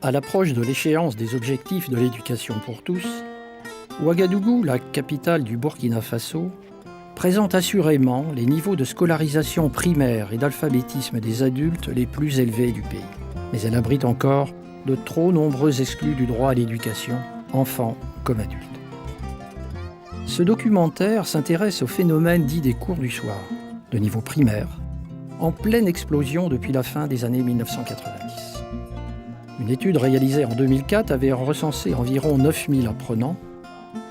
À l'approche de l'échéance des objectifs de l'éducation pour tous, Ouagadougou, la capitale du Burkina Faso, présente assurément les niveaux de scolarisation primaire et d'alphabétisme des adultes les plus élevés du pays. Mais elle abrite encore de trop nombreux exclus du droit à l'éducation, enfants comme adultes. Ce documentaire s'intéresse au phénomène dit des cours du soir, de niveau primaire, en pleine explosion depuis la fin des années 1990. Une étude réalisée en 2004 avait recensé environ 9000 apprenants.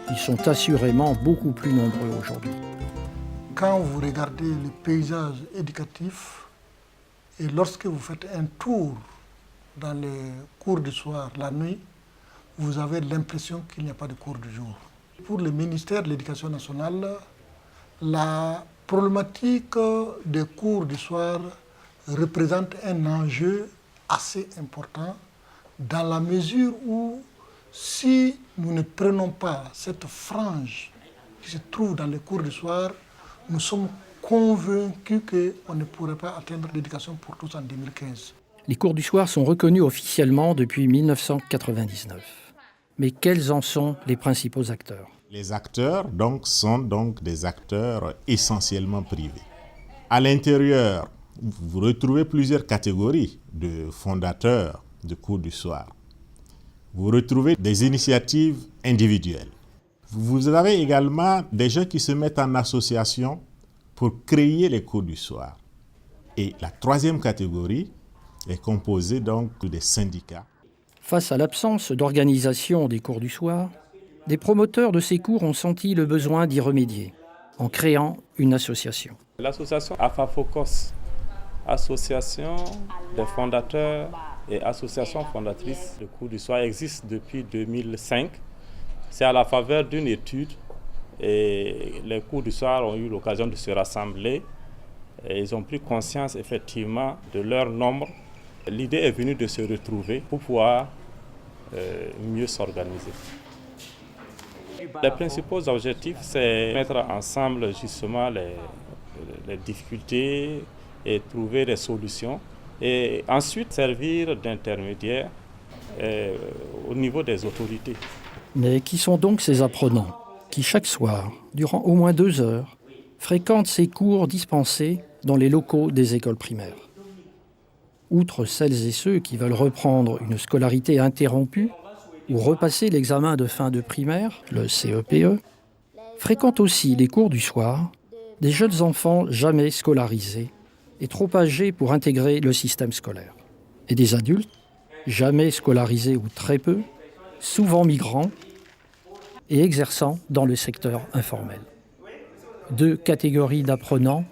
Ils sont assurément beaucoup plus nombreux aujourd'hui. Quand vous regardez le paysage éducatif et lorsque vous faites un tour dans les cours du soir la nuit, vous avez l'impression qu'il n'y a pas de cours du jour. Pour le ministère de l'Éducation nationale, la problématique des cours du soir représente un enjeu assez important dans la mesure où si nous ne prenons pas cette frange qui se trouve dans les cours du soir, nous sommes convaincus qu'on ne pourrait pas atteindre l'éducation pour tous en 2015. Les cours du soir sont reconnus officiellement depuis 1999. Mais quels en sont les principaux acteurs ? Les acteurs sont des acteurs essentiellement privés. À l'intérieur, vous retrouvez plusieurs catégories de fondateurs de cours du soir. Vous retrouvez des initiatives individuelles. Vous avez également des gens qui se mettent en association pour créer les cours du soir. Et la troisième catégorie est composée donc des syndicats. Face à l'absence d'organisation des cours du soir, des promoteurs de ces cours ont senti le besoin d'y remédier en créant une association. L'association AFAFOCOS, association des fondateurs et association fondatrice de cours du soir, existe depuis 2005. C'est à la faveur d'une étude et les cours du soir ont eu l'occasion de se rassembler et ils ont pris conscience effectivement de leur nombre. L'idée est venue de se retrouver pour pouvoir mieux s'organiser. Les principaux objectifs, c'est mettre ensemble justement les difficultés et trouver des solutions et ensuite servir d'intermédiaire au niveau des autorités. Mais qui sont donc ces apprenants qui, chaque soir, durant au moins 2 heures, fréquentent ces cours dispensés dans les locaux des écoles primaires ? Outre celles et ceux qui veulent reprendre une scolarité interrompue ou repasser l'examen de fin de primaire, le CEPE, fréquentent aussi les cours du soir des jeunes enfants jamais scolarisés et trop âgés pour intégrer le système scolaire, et des adultes jamais scolarisés ou très peu, souvent migrants et exerçant dans le secteur informel. 2 catégories d'apprenants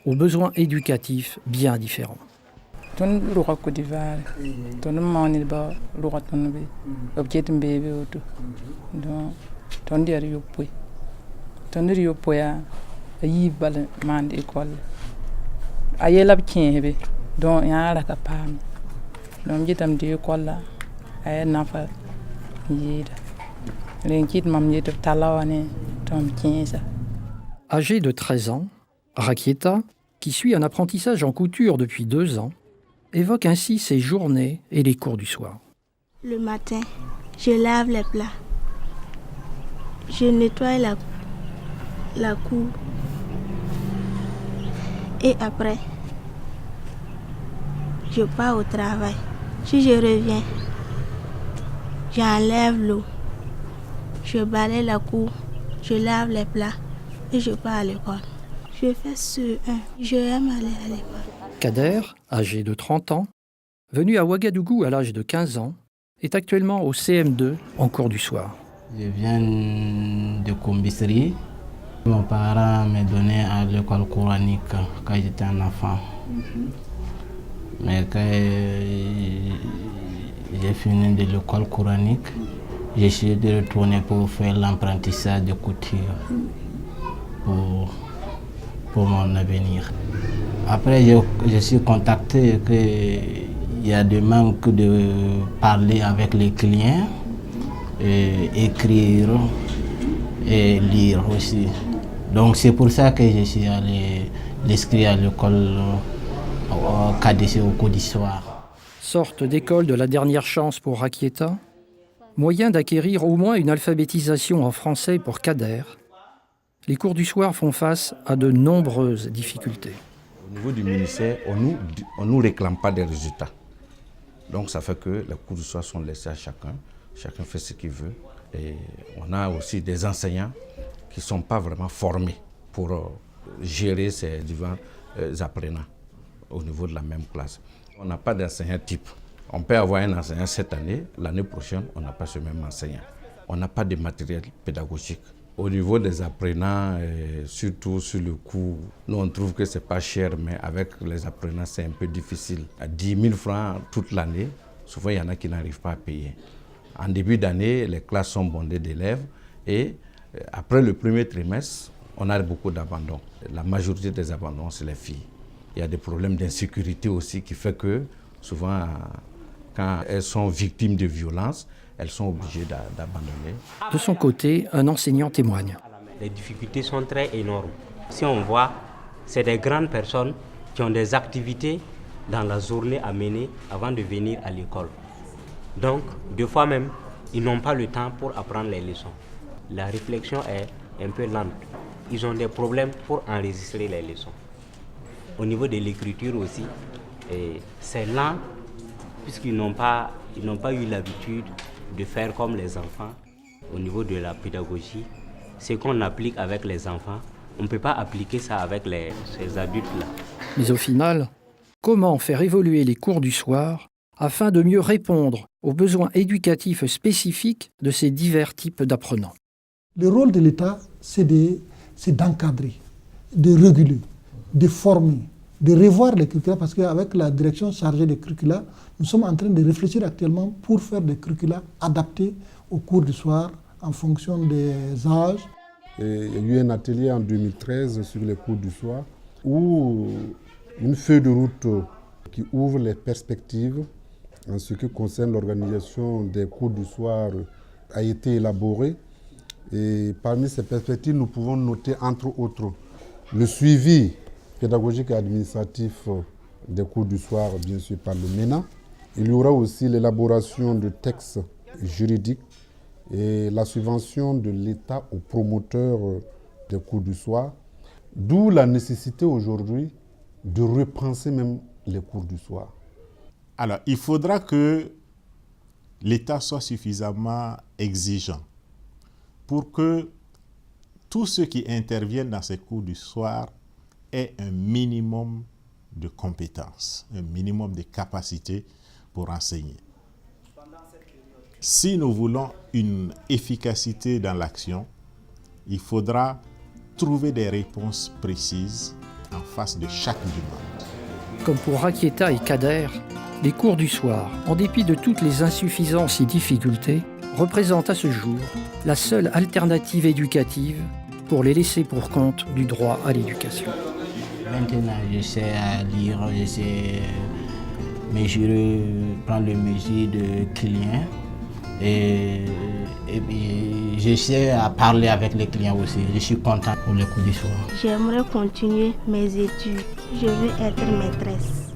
aux besoins éducatifs bien différents. Ton ruqa Côte d'Ivoire, ton mani ba ruqa ton be, objet mbebe auto. Donc ton der yopwe. Ton der yopwe yi bal man école. Ayela bkebe. Donc ya la kapam. Donc jitam de école la ay nafa yida. L'enquête mam yita talawane tom 15. Âgée de 13 ans, Rakieta, qui suit un apprentissage en couture depuis 2 ans, évoque ainsi ses journées et les cours du soir. Le matin, je lave les plats. Je nettoie la cour. Et après, je pars au travail. Si je reviens, j'enlève l'eau. Je balaye la cour, je lave les plats et je pars à l'école. Je fais CE1. Je aime aller à l'école. Kader, âgé de 30 ans, venu à Ouagadougou à l'âge de 15 ans, est actuellement au CM2 en cours du soir. Je viens de Combisserie. Mon parent m'a donné à l'école coranique quand j'étais un enfant. Mais quand j'ai fini de l'école coranique, j'ai essayé de retourner pour faire l'apprentissage de couture pour mon avenir. Après, je suis contacté qu'il y a des manques de parler avec les clients, et écrire et lire aussi. Donc c'est pour ça que je suis allé l'inscrire à l'école KDC au cours du soir. sorte d'école de la dernière chance pour Rakieta, moyen d'acquérir au moins une alphabétisation en français pour Kader, les cours du soir font face à de nombreuses difficultés. Au niveau du ministère, on nous réclame pas des résultats. Donc ça fait que les cours du soir sont laissés à chacun. Chacun fait ce qu'il veut. Et on a aussi des enseignants qui ne sont pas vraiment formés pour gérer ces divers apprenants au niveau de la même classe. On n'a pas d'enseignant type. On peut avoir un enseignant cette année, l'année prochaine, on n'a pas ce même enseignant. On n'a pas de matériel pédagogique. Au niveau des apprenants, surtout sur le coût, nous on trouve que ce n'est pas cher, mais avec les apprenants, c'est un peu difficile. À 10 000 francs toute l'année, souvent il y en a qui n'arrivent pas à payer. En début d'année, les classes sont bondées d'élèves et après le premier trimestre, on a beaucoup d'abandon. La majorité des abandons, c'est les filles. Il y a des problèmes d'insécurité aussi qui fait que souvent, quand elles sont victimes de violences, elles sont obligées d'abandonner. De son côté, un enseignant témoigne. Les difficultés sont très énormes. Si on voit, c'est des grandes personnes qui ont des activités dans la journée à mener avant de venir à l'école. Donc, deux fois même, ils n'ont pas le temps pour apprendre les leçons. La réflexion est un peu lente. Ils ont des problèmes pour enregistrer les leçons. Au niveau de l'écriture aussi, c'est lent puisqu'ils n'ont pas eu l'habitude de faire comme les enfants. Au niveau de la pédagogie, ce qu'on applique avec les enfants, on ne peut pas appliquer ça avec ces adultes-là. Mais au final, comment faire évoluer les cours du soir afin de mieux répondre aux besoins éducatifs spécifiques de ces divers types d'apprenants? Le rôle de l'État, c'est d'encadrer, de réguler, de former, de revoir les curricula, parce qu'avec la direction chargée des curricula, nous sommes en train de réfléchir actuellement pour faire des curricula adaptés aux cours du soir en fonction des âges. Il y a eu un atelier en 2013 sur les cours du soir où une feuille de route qui ouvre les perspectives en ce qui concerne l'organisation des cours du soir a été élaborée. Et parmi ces perspectives, nous pouvons noter entre autres le suivi pédagogique et administratif des cours du soir, bien sûr par le MENA. Il y aura aussi l'élaboration de textes juridiques et la subvention de l'État aux promoteurs des cours du soir. D'où la nécessité aujourd'hui de repenser même les cours du soir. Alors, il faudra que l'État soit suffisamment exigeant pour que tous ceux qui interviennent dans ces cours du soir aient un minimum de compétences, un minimum de capacités pour enseigner. Si nous voulons une efficacité dans l'action, il faudra trouver des réponses précises en face de chaque demande. Comme pour Rakieta et Kader, les cours du soir, en dépit de toutes les insuffisances et difficultés, représentent à ce jour la seule alternative éducative pour les laisser pour compte du droit à l'éducation. Maintenant, je sais à lire, je sais mesurer, prendre les mesures de clients et puis je sais à parler avec les clients aussi. Je suis content pour les cours du soir. J'aimerais continuer mes études. Je veux être maîtresse.